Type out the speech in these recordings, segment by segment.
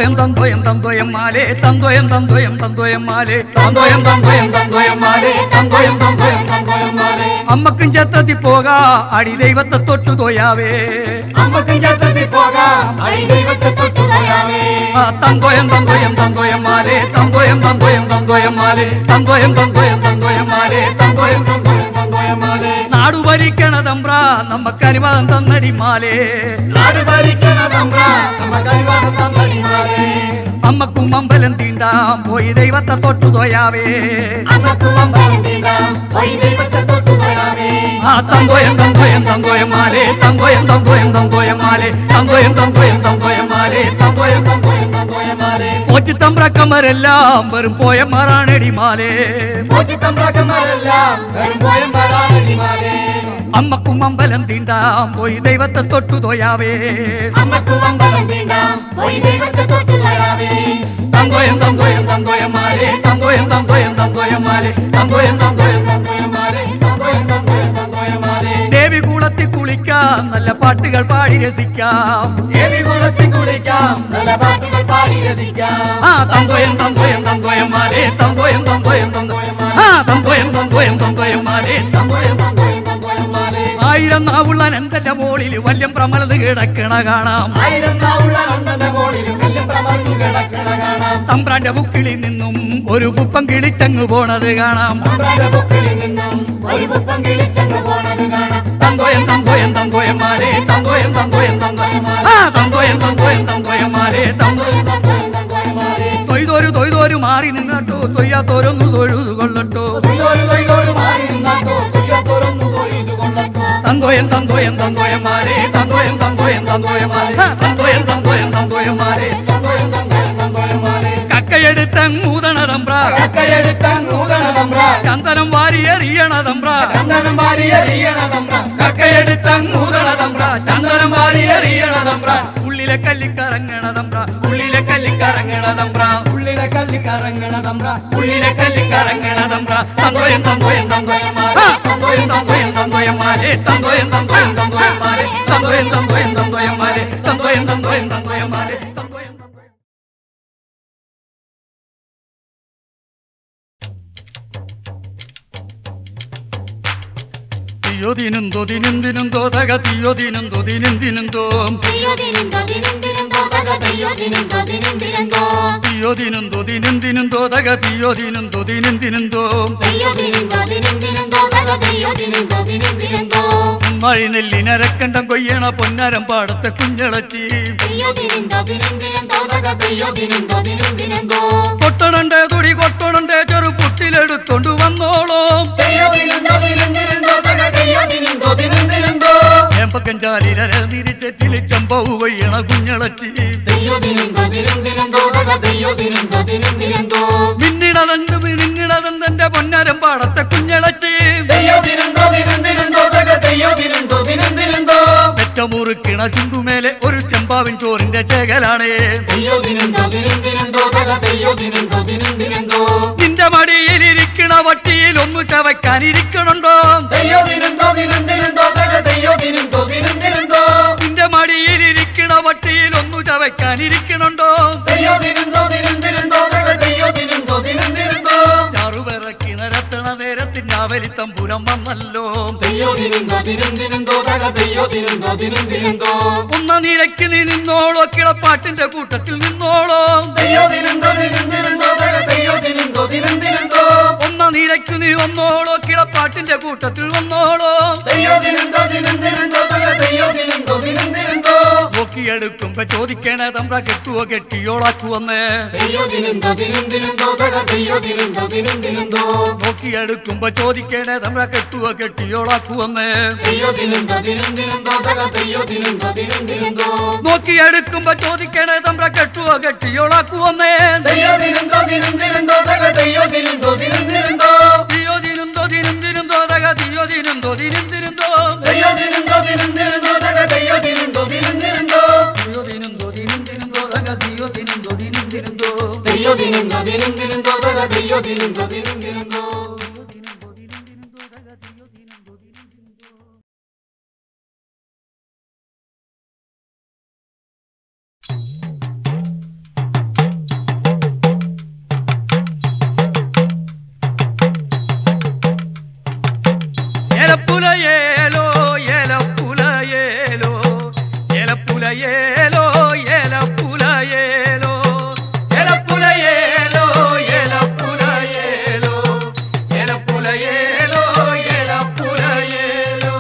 തന്തോയം തന്തോയം മാലേ തന്തോയം തന്തോയം തന്തോയം മാലേ തന്തോയം തന്തോയം തന്തോയം മാലേ തന്തോയം തന്തോയം തന്തോയം മാലേ അമ്മക്കും ക്ഷേത്രത്തിൽ പോകാ അടി ദൈവത്തെ തൊട്ടു തോയാവേ അമ്മക്കും ക്ഷേത്രത്തിൽ പോകാ അടി ദൈവത്തെ തൊട്ടു തോയാവേ തന്തോയം തന്തോയം തന്തോയം മാലേ തന്തോയം തന്തോയം തന്തോയം മാലേ തന്തോയം തന്തോയം തന്തോയം മാലേ തന്തോയം തന്തോയം തന്തോയം മാലേ നാടു ഭരിക്കണ തമ്പ്ര നമുക്ക് അനുവാദം തന്നടി മാലേ നാട് ഭരിക്കണ തമ്പ്ര നമുക്ക് അനുവാദം തന്നടി മാലേ അമ്മക്കും അമ്പലം തീണ്ടാം പോയി ദൈവത്തെ തൊട്ടു തോയാവേ അമ്മക്കും അമ്പലം തീണ്ടാം പോയി ദൈവത്തെ തൊട്ടു തോയാവേ തന്തോയം തന്തോയം തന്തോയം മാലേ തന്തോയം തന്തോയം തന്തോയം മാലേ തന്തോയം തന്തോയം തന്തോയം മാലേ തന്തോയം തന്തോയം തന്തോയം മാലേ പോറ്റിത്തമ്പ്രക്കന്മാരെല്ലാം വെറും പോയന്മാരാണടി മാലേ പോറ്റിത്തമ്പ്രക്കന്മാരെല്ലാം വെറും പോയന്മാരാണടി മാലേ അമ്മക്കും അമ്പലം തീണ്ടാം പോയി ദൈവത്തെ തൊട്ടു തോയാവേ അമ്മക്കും അമ്പലം തീണ്ടാം പോയി ദൈവത്തെ തൊട്ടു തോയാവേ തന്തോയം തന്തോയം തന്തോയം മാലേ തന്തോയം തന്തോയം തന്തോയം മാലേ തന്തോയം തന്തോയം തന്തോയം മാലേ തന്തോയം തന്തോയം തന്തോയം മാലേ ദേവി കുളത്തിൽ കുളിക്കാം നല്ല പാട്ടുകൾ പാടി രസിക്കാം ദേവി കുളത്തിൽ കുളിക്കാം നല്ല പാട്ടുകൾ പാടി രസിക്കാം തന്തോയം തന്തോയം തന്തോയം മാലേ തന്തോയം തന്തോയം തന്തോയം തന്തോയം തന്തോയം തന്തോയം മാലേ തന്തോയം തന്തോയം തന്തോയം മാലേ ആയിരം നാവുള്ള നന്ദന്റെ മോളിൽ വല്യം പ്രമലത് കിടക്കണ കാണാം ആയിരം നാവുള്ള നന്ദന്റെ മോളിൽ വല്യം പ്രമലത് കിടക്കണ കാണാം തമ്പ്രാന്റെ ബുക്കിളിൽ നിന്നും ഒരു പുപ്പം കിളിച്ചങ്ങ് പോണത് കാണാം തമ്പ്രാന്റെ ബുക്കിളിൽ നിന്നും ഒരു പുപ്പം കിളിച്ചങ്ങ് പോണത് കാണാം തന്തോയം തന്തോയം തന്തോയം മാലേ തന്തോയം തന്തോയം തന്തോയം തന്തോയം തന്തോയം തന്തോയം മാലേ തന്തോയം തന്തോയം തന്തോയം മാലേ തൊയ്തോരു മാറി നിന്നട്ടോ തൊയ്യാത്തോരൊന്നു തൊഴുതു കൊള്ളട്ടോ തൊയ്തോരു മാറി നിന്നട്ടോ തൊയ്യാത്തോരൊന്നു തൊഴുതു കൊള്ളട്ടോ തന്തോയം തന്തോയം തന്തോയം മാലേ തന്തോയം തന്തോയം തന്തോയം മാലേ തന്തോയം തന്തോയം തന്തോയം മാലേ തന്തോയം തന്തോയം തന്തോയം മാലേ കക്കയെടുത്തങ്ങൂതണ തമ്പ്ര കക്കയെടുത്തങ്ങൂതണ തമ്പ്ര ചന്ദനം വാരിയെറിയണ തമ്പ്ര ചന്ദനം വാരിയെറിയണ തമ്പ്ര കക്കയെടുത്തങ്ങൂതണ തമ്പ്ര ചന്ദനം വാരിയെറിയണ തമ്പ്ര ഉള്ളിലെ കല്ലിക്കറങ്ങണ തമ്പ്ര ഉള്ളിലെ കല്ലിക്കറങ്ങണ തമ്പ്ര ഉള്ളിലെ കല്ലിക്കറങ്ങണ തമ്പ്ര ഉള്ളിലെ കല്ലിക്കറങ്ങണ തമ്പ്ര തന്തോയം തന്തോയം തന്തോയം മാലേ തന്തോയം തന്തോയം തന്തോയം മാലേ തന്തോയം തന്തോയം തന്തോയം മാലേ തന്തോയം തന്തോയം തന്തോയം മാലേ തന്തോയം തന്തോയം തന്തോയം മാലേ തന്തോയം തീയോദിനുന്തോ ദിനുന്തിനുന്തോ തക തീയോദിനുന്തോ ദിനുന്തിനുന്തോ തീയോദിനുന്തോ ദിനുന്തിനുന്തോ തക തീയോദിനുന്തോ ദിനുന്തിനുന്തോ മഴി നെല്ലിനരക്കണ്ടം കൊയ്യണ പൊന്നാരം പാടത്തെ കുഞ്ഞളച്ചി കൊട്ടണണ്ടേ തുടി കൊട്ടണണ്ടേ ചെറു പുട്ടിലെടുത്തോണ്ട് വന്നോളോ ഏമ്പക്കഞ്ചാലിരര തിരിച്ചെറ്റില് ചമ്പവ് കൊയ്യണ കുഞ്ഞളച്ചി മിന്നിടതന്റെ പൊന്നാരം പാടത്തെ കുഞ്ഞളച്ചി പെറ്റമുറുക്കിണ ചുണ്ടുമേലെ ഒരു ചെമ്പാവിൻ ചോറിന്റെ ചേകലാണ് നിന്റെ മടിയിലിരിക്കണ വട്ടിയിൽ ഒന്ന് ചവയ്ക്കാനിരിക്കണുണ്ടോ നിന്റെ മടിയിലിരിക്കണ വട്ടിയിൽ ഒന്ന് ചവയ്ക്കാനിരിക്കണുണ്ടോ ചാറുവിറക്കിണരത്തണ നേരത്തിന്റെ അവലി തമ്പുരം വന്നല്ലോ ഒന്ന നിരക്കി നീ നിന്നോളോ കിളപ്പാട്ടിന്റെ കൂട്ടത്തിൽ നിന്നോളോ ഒന്ന നിരക്കി നീ വന്നോളോ കിളപ്പാട്ടിന്റെ കൂട്ടത്തിൽ വന്നോളോ നോക്കിയെടുക്കുമ്പോ ചോദിക്കണേ തമ്പ്ര കെട്ടുവോ കെട്ടിയോളാക്കുവന്നേ നോക്കിയെടുക്കുമ്പോ ചോദിക്കണേ തമ്പ്ര കെട്ടുവോ കെട്ടിയോളാക്കുവന്നേ നോക്കിയെടുക്കുമ്പോ ചോദിക്കണേ തമ്പ്ര കെട്ടുവോ കെട്ടിയോളാക്കുവന്നേ തീയോദിനുന്തോ ദിനുന്തിനുന്തോ തക തീയോദിനുന്തോ ദിനുന്തിനുന്തോ തീയോദിനുന്തോ ദിനുന്തിനുന്തോ തക തീയോദിനുന്തോ ദിനുന്തിനുന്തോ തീയോദിനുന്തോ ദിനുന്തിനുന്തോ തക തീയോദിനുന്തോ ദിനുന്തിനുന്തോ തീയോദിനുന്തോ ദിനുന്തിനുന്തോ തക തീയോദിനുന്തോ ദിനുന്തിനുന്തോ ഏലപ്പുലയേലോ ഏലപ്പുലയേലോ ഏലപ്പുലയേലോ ഏലപ്പുലയേലോ ഏലപ്പുലയേലോ ഏലപ്പുലയേലോ ഏലപ്പുലയേലോ ഏലപ്പുലയേലോ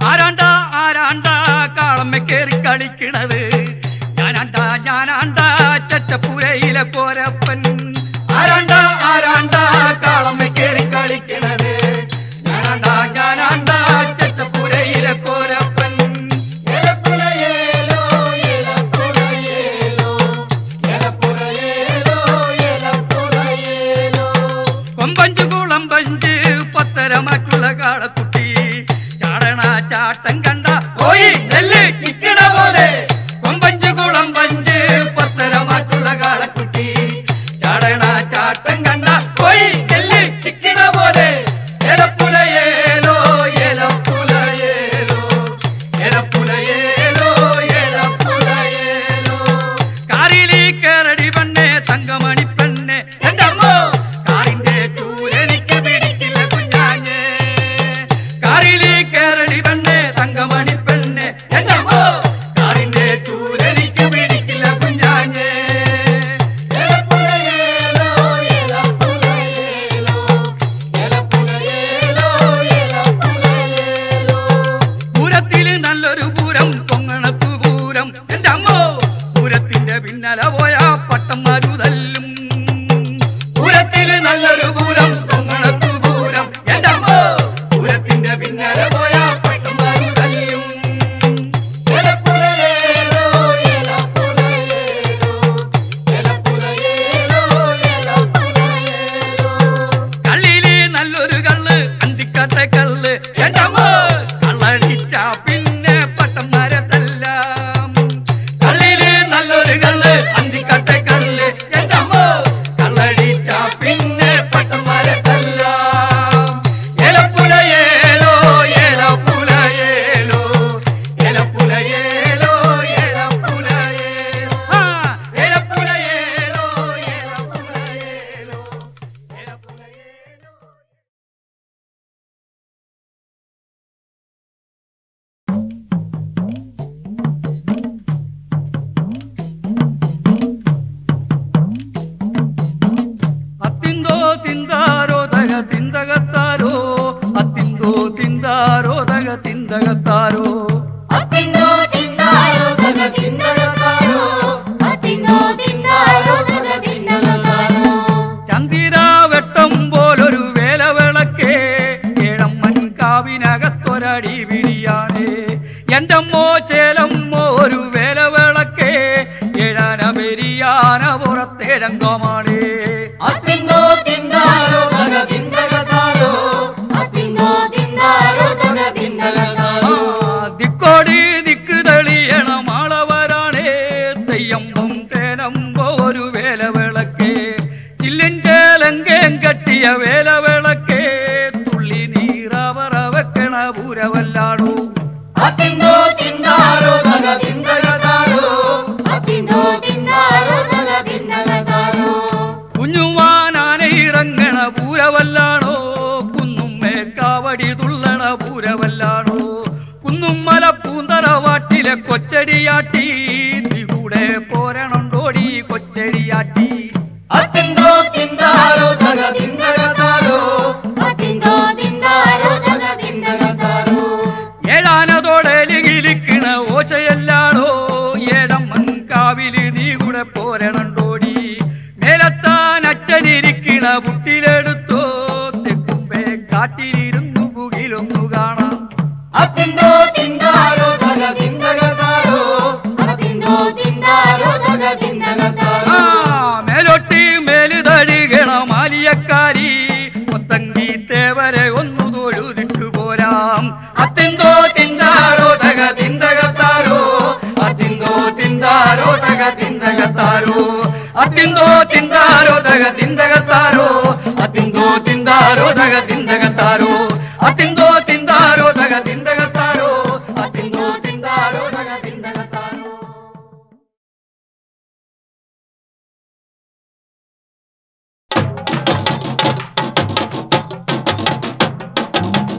ആരാണ്ടാ ആരാണ്ടാ കാളമ്മ കേറി കളിക്കണത് ഞാനാണ്ടാ ചച്ചപ്പുരയിലെ കോരപ്പൻ ആരാണ്ടാ ആരാണ്ടാ കാളമ്മ കേറി കളിക്കണത് ഞാനാണ്ടാ ചച്ചപ്പുരയിലെ കോരപ്പൻ ഏലപ്പുലയേലോ ഏലപ്പുലയേലോ ഏലപ്പുലയേലോ ഏലപ്പുലയേലോ കൊമ്പഞ്ച് കുളമ്പഞ്ച് പത്തരമാറ്റുള്ള കാളക്കുട്ടി ചാടണ ചാട്ടം കണ്ട പോയി നെല്ല് ചിക്കണ പോലെ കൊമ്പഞ്ച് കുളമ്പഞ്ച് പത്തരമാറ്റുള്ള കാളക്കുട്ടി ചാടണ ചാട്ടം കണ്ട പോയി നെല്ല് ചിക്കണ പോലെ ഏലപ്പുലയേലോ ഏലപ്പുലയേലോ ഏലപ്പുലയേലോ ഏലപ്പുലയേലോ കാറിലി കേറടി പെണ്ണെ തങ്കമണി പെണ്ണെ എന്റെ അമ്മ കാറിന്റെ ചൂരെനിക്ക് പിടിക്കില്ല കുഞ്ഞാഞ്ഞേ കാറിലി കേറടി പെണ്ണെ തങ്കമണി പെണ്ണെ എന്റെ അമ്മ കാറിന്റെ ചൂരെനിക്ക് പിടിക്കില്ല കുഞ്ഞാഞ്ഞേ ഏലപ്പുലയേലോ ഏലപ്പുലയേലോ ഏലപ്പുലയേലോ ഏലപ്പുലയേലോ പൂരത്തില് നല്ലൊരു പൂരം പൊങ്ങണത്തു പൂരം എന്റെ അമ്മോ പൂരത്തിന്റെ പിന്നാലെ പോയ പട്ടന്മാരു തല്ലും പൂരത്തില് നല്ലൊരു പൂരം പൊങ്ങണത്തു പൂരം എന്റെ അമ്മോ പൂരത്തിന്റെ പിന്നാലെ പോയ പട്ടന്മാരു തല്ലും ഏലപ്പുലയേലോ ഏലപ്പുലയേലോ ഏലപ്പുലയേലോ ഏലപ്പുലയേലോ കള്ളിയില് നല്ലൊരു കള്ള് അന്തിക്കാട്ടെ കള്ള് എന്റെ അമ്മോ കള്ളടിച്ച പിന്നെ പട്ടന്മാരെ തല്ലാം കള്ളിയില് നല്ലൊരു കള്ള് അന്തിക്കാട്ടെ കള്ള് എന്റെ അമ്മോ കള്ളടിച്ച പിന്നെ പട്ടന്മാരെ തല്ലാം ഏലപ്പുലയേലോ ഏലപ്പുലയേലോ ഏലപ്പുലയേലോ ഏലപ്പുലയേലോ ആ ഏലപ്പുലയേലോ ഏലപ്പുലയേലോ ഏലപ്പുലയേലോ അത്തിന്തോ തിന്താരോ തക തിന്തകത്താരോ അത്തിന്തോ തിന്താരോ തക തിന്തകത്താരോ അത്തിന്നോ തിന്നാരോ തക തിന്നകത്താരോ അത്തിന്നോ തിന്നാരോ തക തിന്നകത്താരോ ചന്ദിരാ വെട്ടം പോലൊരു വേലവിളക്കേ ഏഴമ്മൻ കാവിനകത്തൊരടി വിളിയാണ് എന്റമ്മോ ചേലമ്മോ ഒരു വേലവിളക്കേ ഏഴാന പെരിയാന പുറത്തേഴങ്കമാണ് അത്തിന്നോ തിന്നാരോ തക തിന്നകത്താരോ അത്തിന്നോ തിന്നാരോ തക തിന്നകത്താരോ ദിക്കോടി ദിക്ക് തെളിയണ മാളവരാണേ തെയ്യമ്പം തേനമ്പോ ഒരു വേലവിളക്കേ ചില്ലും ചേലങ്കേം കെട്ടിയ വേലവിളക്കേ തുള്ളി നീറവറ വെക്കണ പൂരവല്ലാടോ അത്തിന്നോ തിന്നാരോ തക തിന്നകത്താരോ അത്തിന്നോ തിന്നാരോ തക തിന്നകത്താരോ കുഞ്ഞുമാനാന ഇറങ്ങണ പൂരവല്ലാണോ കുന്നുമ്മേ കാവടി തുള്ളണ പൂരവല്ലാണോ കുന്നുമ്മല പൂന്തറവാട്ടിലെ കൊച്ചടിയാട്ടി കൂടെ പോരണോണ്ടോടി കൊച്ചടിയാട്ടി അത്തിന്നോ തിന്നാരോ തക തിന്നകത്താരോ അത്തിന്നോ തിന്നാരോ തക തിന്നകത്താരോ ഏഴാനതോടെ ലികിലിക്കണ ഓശയല്ലാടോ ഏടമ്മൻ കാവില് നീ കൂടെ പോരണോണ്ടോടി മേലത്താൻ അച്ഛനിരിക്കണ പുട്ടിലെടുത്തോ തെക്കുമ്പേ കാട്ടിലിരുന്നു പുകിലൊന്നു കാണാം അത്തിന്നോ തിന്നാരോ തക തിന്നകത്താരോ അത്തിന്നോ തിന്നാരോ തക തിന്നകത്താരോ മേലോട്ടി മേല് തഴുകണ മാലിയക്കാരി കൊത്തങ്കി തേവരെ ഒന്നു തൊഴുതിട്ടു പോരാം അത്തിന്തോ തിന്താരോ തക തിന്തകത്താരോ അത്തിന്തോ തിന്താരോ തക തിന്തകത്താരോ അത്തിന്തോ തിന്താരോ തക തിന്തകത്താരോ അത്തിന്തോ തിന്താരോ തക തിന്തകത്താരോ അത്തിന്തോ തിന്താരോ തക തിന്തകത്താരോ അത്തിന്തോ തിന്താരോ തക തിന്തകത്താരോ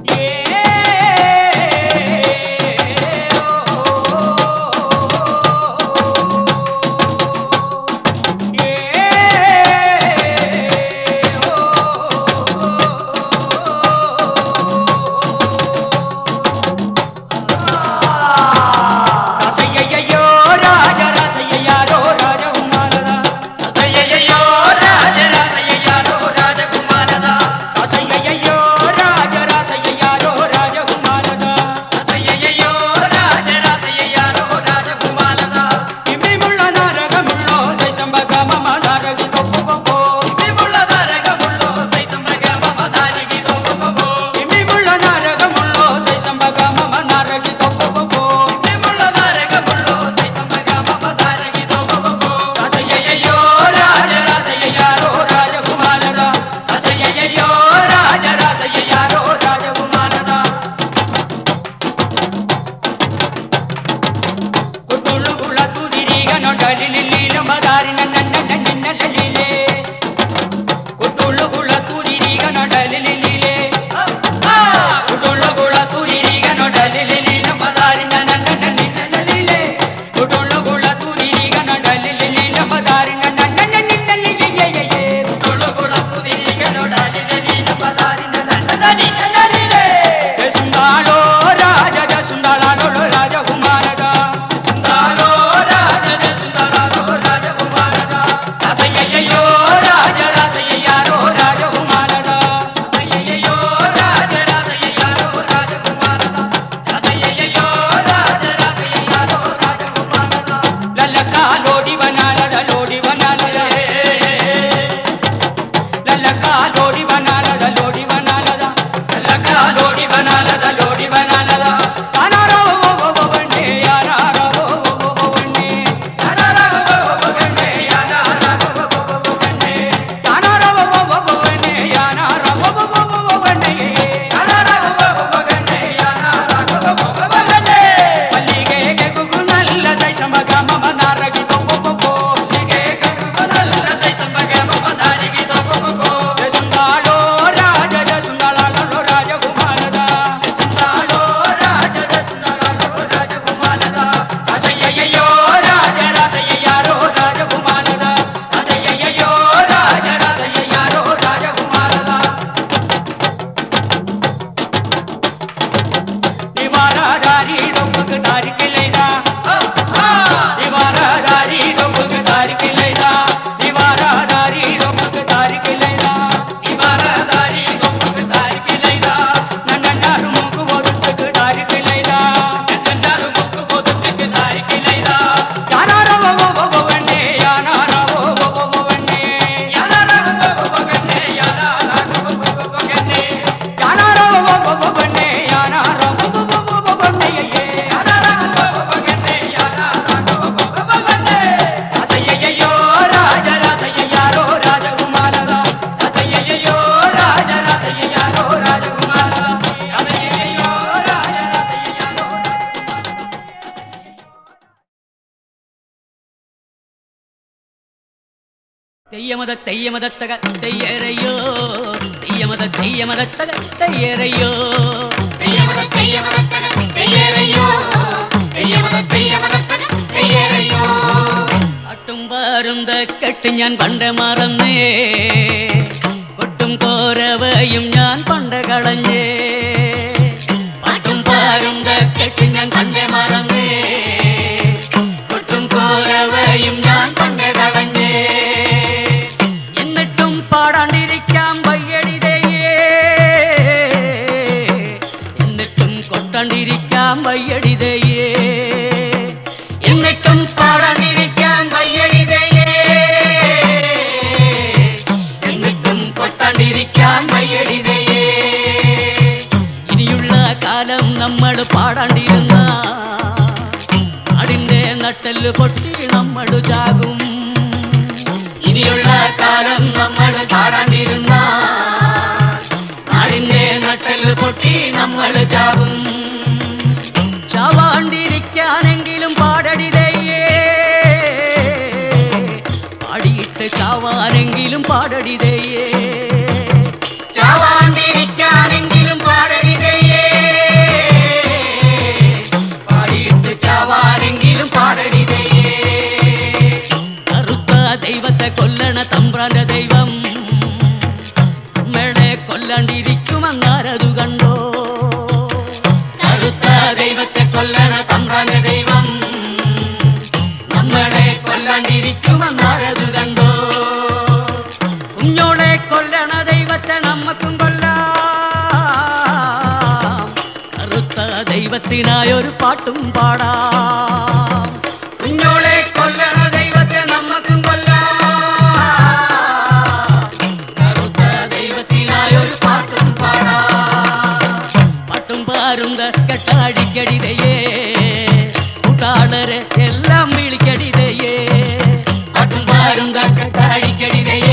Yeah. തെയ്യമതത്തക തെയ്യരയോ തെയ്യമതത്തക തെയ്യരയോ അട്ടും പാരുന്ത കെട്ട് ഞാൻ പണ്ട് മറന്നേ കൊട്ടും കോരവയും ഞാൻ പണ്ട് കളഞ്ഞേ അട്ടും പാരുന്ത കെട്ട് ഞാൻ പണ്ട് മറന്നേ കൊട്ടും കോരവയും ഞാൻ പണ്ട് കളഞ്ഞേ പാടാണ്ടിരിക്കാൻ വയ്യടിതയേ എന്നിട്ടും കൊട്ടാണ്ടിരിക്കാൻ വയ്യടിതയേ എന്നിട്ടും പാടാണ്ടിരിക്കാൻ വയ്യടിതയേ എന്നിട്ടും കൊട്ടാണ്ടിരിക്കാൻ വയ്യടിതയേ ഇനിയുള്ള കാലം നമ്മൾ പാടാണ്ടിരുന്ന നാടിന്റെ നട്ടെല്ല് പൊട്ടി നമ്മൾ ചാകും ഇനിയുള്ള കാലം നമ്മൾ പാടാണ്ടിരുന്ന നാടിന്റെ നട്ടെല്ല് പൊട്ടി നമ്മൾ ചാവും ചാവാണ്ടിരിക്കാനെങ്കിലും പാടടിതയേ പാടിയിട്ട് ചാവാനെങ്കിലും പാടടിതയേ ചാവാണ്ടിരിക്കാനെങ്കിലും പാടടിതയേ പാടിയിട്ട് ചാവാനെങ്കിലും പാടടിതയേ ദൈവത്തെ കൊല്ലണ തമ്പ്രാന്റെ ദൈവം അമ്മയുടെ കൊല്ലാണ്ടിരിക്കുമെന്നാരതു കണ്ടോ കറുത്ത ദൈവത്തെ കൊല്ലണ തമ്പ്രാന്റെ ദൈവം നമ്മളെ കൊല്ലാണ്ടിരിക്കുമെന്നാരതു കണ്ടോ കുഞ്ഞോളെ കൊല്ലണ ദൈവത്തെ നമ്മക്കും കൊല്ലാം കറുത്ത ദൈവത്തിനായൊരു പാട്ടും പാടാം കുഞ്ഞോളെ കൊല്ലണ ദൈവത്തെ നമ്മക്കും കൊല്ലാം കെട്ടാടിക്കടിതയേ കൂട്ടാളരെ എല്ലാം വിളിക്കടിതയേ പാട്ടും പാരും കെട്ടാടിക്കടിതയേ